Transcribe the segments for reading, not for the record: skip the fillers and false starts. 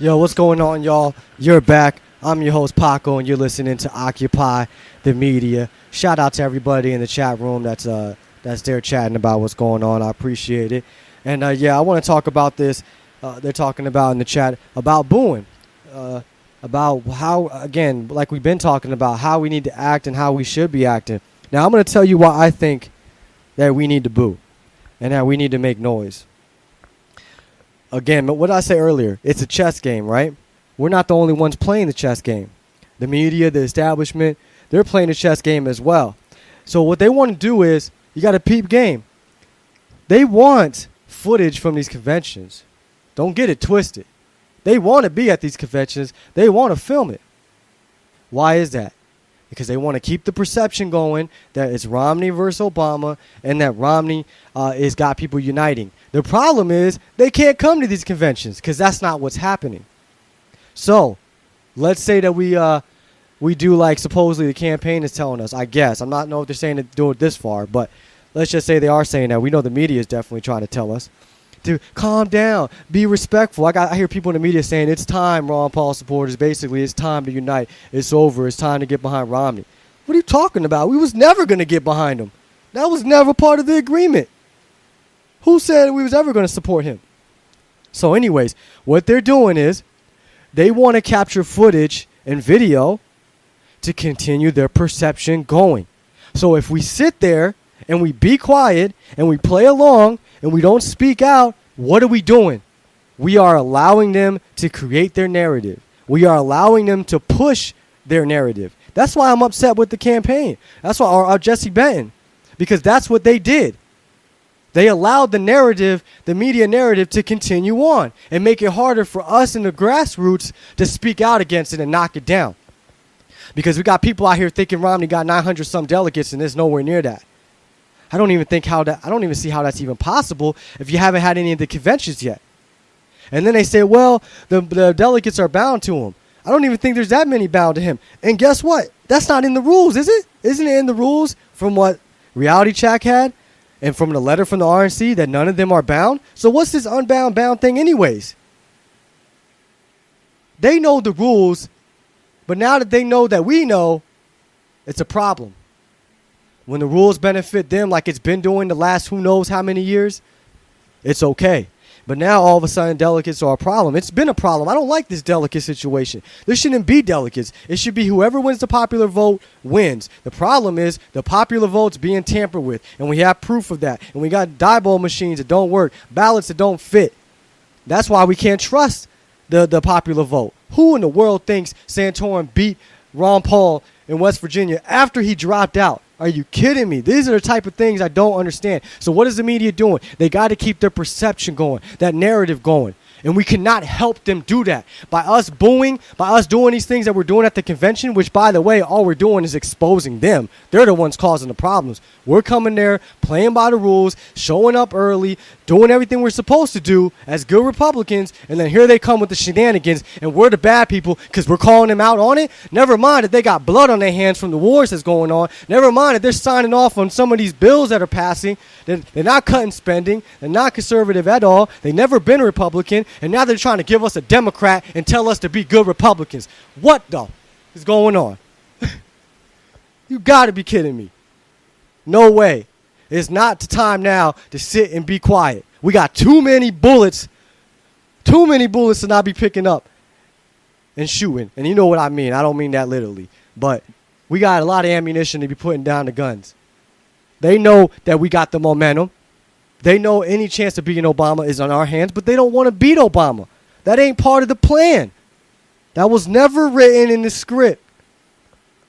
Yo, what's going on, y'all? You're back. I'm your host, Paco, and you're listening to Occupy the Media. Shout out to everybody in the chat room that's there chatting about what's going on. I appreciate it. And, I want to talk about this. They're talking about in the chat about booing. About how, again, like we've been talking about, how we need to act and how we should be acting. Now, I'm going to tell you why I think that we need to boo and that we need to make noise. Again, what did I say earlier? It's a chess game, right? We're not the only ones playing the chess game. The media, the establishment, they're playing the chess game as well. So what they want to do is, you got to peep game. They want footage from these conventions. Don't get it twisted. They want to be at these conventions. They want to film it. Why is that? Because they want to keep the perception going that it's Romney versus Obama and that Romney has got people uniting. The problem is they can't come to these conventions because that's not what's happening. So let's say that we do like supposedly the campaign is telling us, I guess. I'm not know if they're saying to do it this far, but let's just say they are saying that. We know the media is definitely trying to tell us to calm down, be respectful. I hear people in the media saying it's time, Ron Paul supporters. Basically, it's time to unite. It's over. It's time to get behind Romney. What are you talking about? We was never going to get behind him. That was never part of the agreement. Who said we was ever going to support him? So anyways, what they're doing is they want to capture footage and video to continue their perception going. So if we sit there and we be quiet and we play along and we don't speak out, what are we doing? We are allowing them to create their narrative. We are allowing them to push their narrative. That's why I'm upset with the campaign. That's why our Jesse Benton, because that's what they did. They allowed the narrative, the media narrative, to continue on and make it harder for us in the grassroots to speak out against it and knock it down. Because we got people out here thinking Romney got 900 some delegates and there's nowhere near that. I don't even see how that's even possible if you haven't had any of the conventions yet. And then they say, well, the delegates are bound to him. I don't even think there's that many bound to him. And guess what? That's not in the rules, is it? Isn't it in the rules from what Reality Check had and from the letter from the RNC that none of them are bound? So what's this unbound, bound thing anyways? They know the rules, but now that they know that we know, it's a problem. When the rules benefit them like it's been doing the last who knows how many years, it's okay. But now all of a sudden delegates are a problem. It's been a problem. I don't like this delegate situation. There shouldn't be delegates. It should be whoever wins the popular vote wins. The problem is the popular vote's being tampered with, and we have proof of that. And we got dieball machines that don't work, ballots that don't fit. That's why we can't trust the popular vote. Who in the world thinks Santorum beat Ron Paul in West Virginia after he dropped out? Are you kidding me? These are the type of things I don't understand. So what is the media doing? They got to keep their perception going, that narrative going. And we cannot help them do that. By us booing, by us doing these things that we're doing at the convention, which, by the way, all we're doing is exposing them. They're the ones causing the problems. We're coming there, playing by the rules, showing up early, doing everything we're supposed to do as good Republicans, and then here they come with the shenanigans, and we're the bad people because we're calling them out on it. Never mind that they got blood on their hands from the wars that's going on. Never mind that they're signing off on some of these bills that are passing. They're not cutting spending. They're not conservative at all. They've never been a Republican. And now they're trying to give us a Democrat and tell us to be good Republicans. What the is going on? You got to be kidding me. No way. It's not the time now to sit and be quiet. We got too many bullets to not be picking up and shooting. And you know what I mean. I don't mean that literally. But we got a lot of ammunition to be putting down the guns. They know that we got the momentum. They know any chance of beating Obama is on our hands, but they don't want to beat Obama. That ain't part of the plan. That was never written in the script.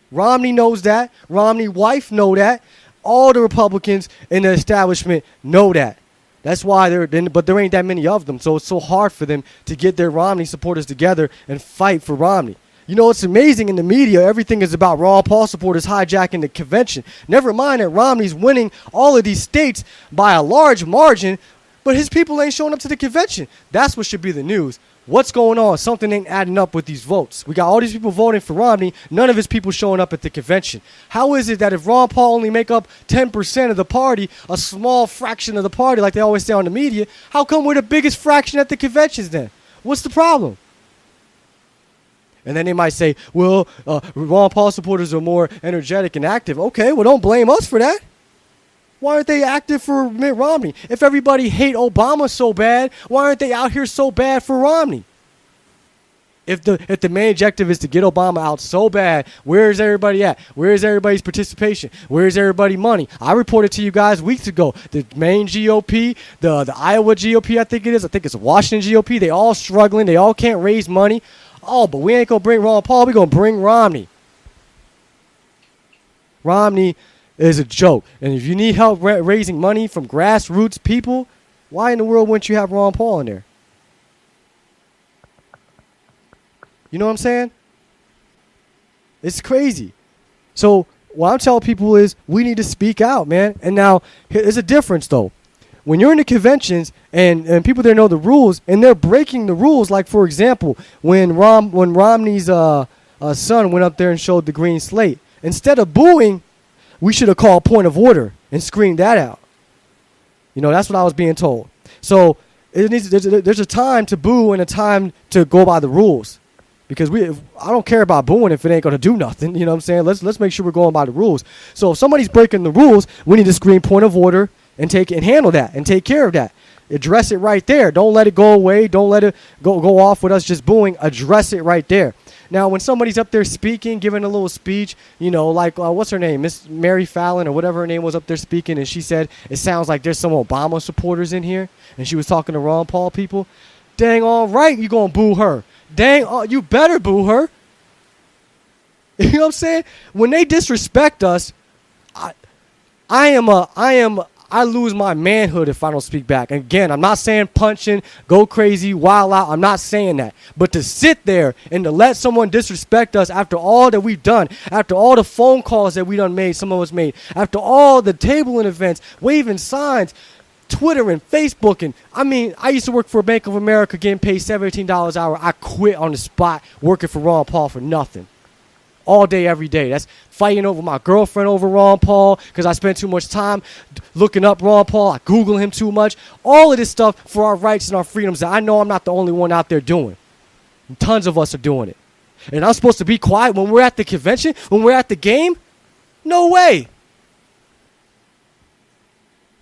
Romney knows that. Romney's wife know that. All the Republicans in the establishment know that. That's why but there ain't that many of them, so it's so hard for them to get their Romney supporters together and fight for Romney. You know, it's amazing in the media, everything is about Ron Paul supporters hijacking the convention. Never mind that Romney's winning all of these states by a large margin, but his people ain't showing up to the convention. That's what should be the news. What's going on? Something ain't adding up with these votes. We got all these people voting for Romney, none of his people showing up at the convention. How is it that if Ron Paul only make up 10% of the party, a small fraction of the party, like they always say on the media, how come we're the biggest fraction at the conventions then? What's the problem? And then they might say, well, Ron Paul supporters are more energetic and active. Okay, well, don't blame us for that. Why aren't they active for Mitt Romney? If everybody hate Obama so bad, why aren't they out here so bad for Romney? If the main objective is to get Obama out so bad, where is everybody at? Where is everybody's participation? Where is everybody money? I reported to you guys weeks ago. The main GOP, the Iowa GOP, I think it's the Washington GOP. They all struggling. They all can't raise money. Oh, but we ain't going to bring Ron Paul. We're going to bring Romney. Romney is a joke. And if you need help raising money from grassroots people, why in the world wouldn't you have Ron Paul in there? You know what I'm saying? It's crazy. So what I'm telling people is we need to speak out, man. And now there's a difference, though. When you're in the conventions and people there know the rules and they're breaking the rules, like, for example, when Romney's son went up there and showed the green slate, instead of booing, we should have called point of order and screamed that out. You know, that's what I was being told. So there's a time to boo and a time to go by the rules. Because I don't care about booing if it ain't going to do nothing. You know what I'm saying? Let's make sure we're going by the rules. So if somebody's breaking the rules, we need to scream point of order and handle that and take care of that. Address it right there. Don't let it go away. Don't let it go off with us just booing. Address it right there. Now, when somebody's up there speaking, giving a little speech, you know, like, what's her name? Miss Mary Fallon or whatever her name was up there speaking, and she said, it sounds like there's some Obama supporters in here, and she was talking to Ron Paul people. Dang, all right, you going to boo her. Dang, you better boo her. You know what I'm saying? When they disrespect us, I lose my manhood if I don't speak back. And again, I'm not saying punching, go crazy, wild out. I'm not saying that. But to sit there and to let someone disrespect us after all that we've done, after all the phone calls that we done made, some of us made, after all the tabling events, waving signs, Twitter and Facebook, and I used to work for Bank of America getting paid $17 an hour. I quit on the spot working for Ron Paul for nothing. All day, every day. That's fighting over my girlfriend over Ron Paul because I spent too much time looking up Ron Paul. I Google him too much. All of this stuff for our rights and our freedoms that I know I'm not the only one out there doing. And tons of us are doing it. And I'm supposed to be quiet when we're at the convention, when we're at the game? No way.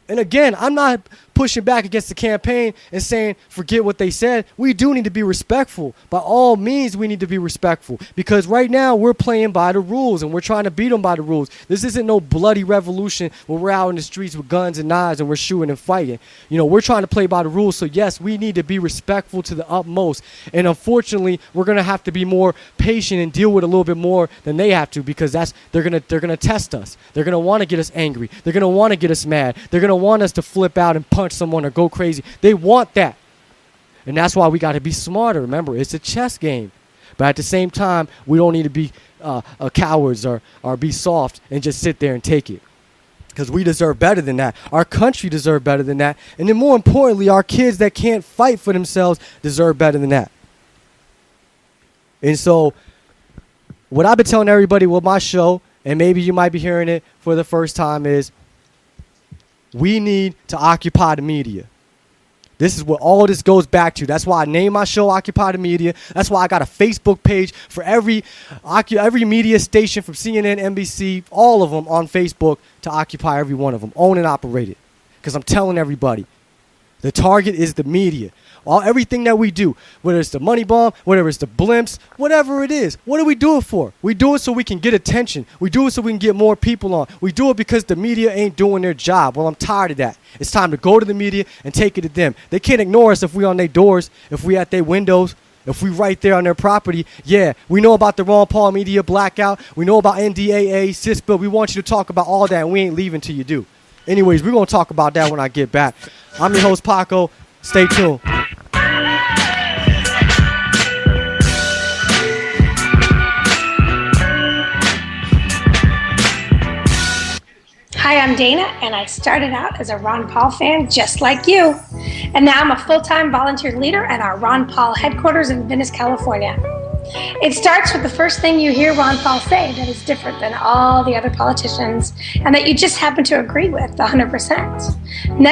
And again, I'm not pushing back against the campaign and saying forget what they said. We do need to be respectful. By all means, we need to be respectful. Because right now, we're playing by the rules and we're trying to beat them by the rules. This isn't no bloody revolution where we're out in the streets with guns and knives and we're shooting and fighting. You know, we're trying to play by the rules. So yes, we need to be respectful to the utmost. And unfortunately, we're going to have to be more patient and deal with a little bit more than they have to because they're going to test us. They're going to want to get us angry. They're going to want to get us mad. They're going to want us to flip out and punch someone or go crazy. They want that. And that's why we got to be smarter. Remember, it's a chess game. But at the same time, we don't need to be cowards or be soft and just sit there and take it. Because we deserve better than that. Our country deserves better than that. And then more importantly, our kids that can't fight for themselves deserve better than that. And so what I've been telling everybody with my show, and maybe you might be hearing it for the first time, is we need to occupy the media. This is what all this goes back to. That's why I named my show Occupy the Media. That's why I got a Facebook page for every media station from CNN, NBC, all of them on Facebook to occupy every one of them. Own and operate it. Because I'm telling everybody, the target is the media. Everything that we do, whether it's the money bomb, whether it's the blimps, whatever it is, what do we do it for? We do it so we can get attention. We do it so we can get more people on. We do it because the media ain't doing their job. Well, I'm tired of that. It's time to go to the media and take it to them. They can't ignore us if we on their doors, if we at their windows, if we right there on their property. Yeah, we know about the Ron Paul media blackout. We know about NDAA, CISPA. We want you to talk about all that, and we ain't leaving till you do. Anyways, we're going to talk about that when I get back. I'm your host, Paco. Stay tuned. Hi, I'm Dana, and I started out as a Ron Paul fan just like you. And now I'm a full-time volunteer leader at our Ron Paul headquarters in Venice, California. It starts with the first thing you hear Ron Paul say that is different than all the other politicians and that you just happen to agree with 100%. Next